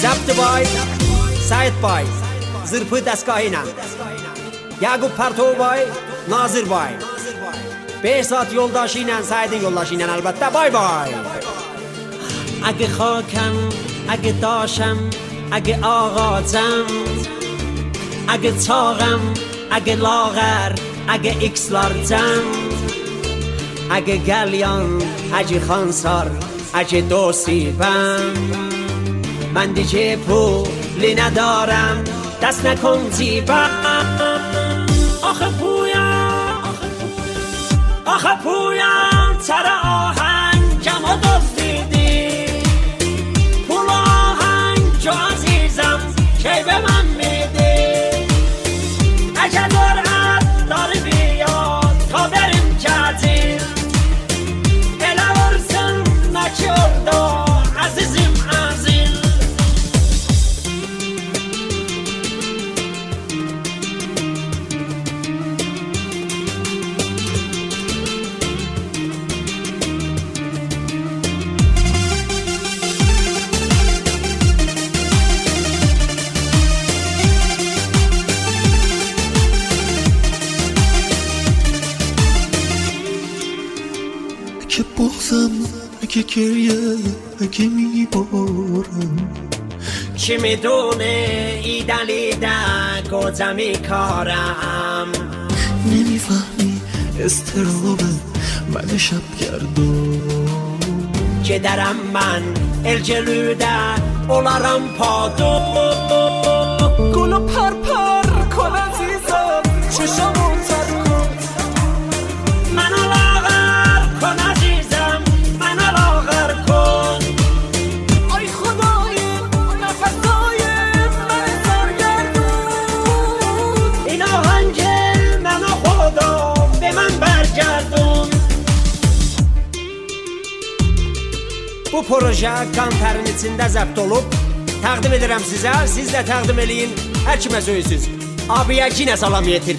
Zəbti bay, Səyid bay, zırpı dəstgahı ilə Yaqub Pərtov bay, Nazir bay 5 saat yoldaşı ilə, Səyidin yoldaşı ilə əlbəttə, bay bay. اگه خاکم، اگه داشم، اگه آغازم، اگه چاقم، اگه لاغر، اگه ایکس لارجم، اگه گلیان، اگه خانسار، اگه دوسیبم، من دیگه پولی ندارم، دست نکن جیبم. آخه پویم، آخه پویم، سر آهنگم و دزدیدی، پول آهنگ جو عزیزم کی به من میدی؟ اگه جرأت داری بیاد تا بریم تعطیل، اله ورسن نکی orada عزیزim عزیل. اگه بغزم، اگه گریه، اگه میبارم، کی میدونه ای دلیده کجا کارم؟ نمیفهمی استراب من شبگردم که درم من الجلوده olaram پادو. گلو پرپر کن عزیزم، چشمو تر کن، منو لاغر کن عزیزم، منو لاغر کن. آی خدای نفسای من سرگردون، این آهنگ منو خدا به من برگردون. Bu proje Qantarın içində zəbt olub. Təqdim edirəm sizə, siz də təqdim eləyin. Hər kimə söysüz. Abiyə yenə salam yetir.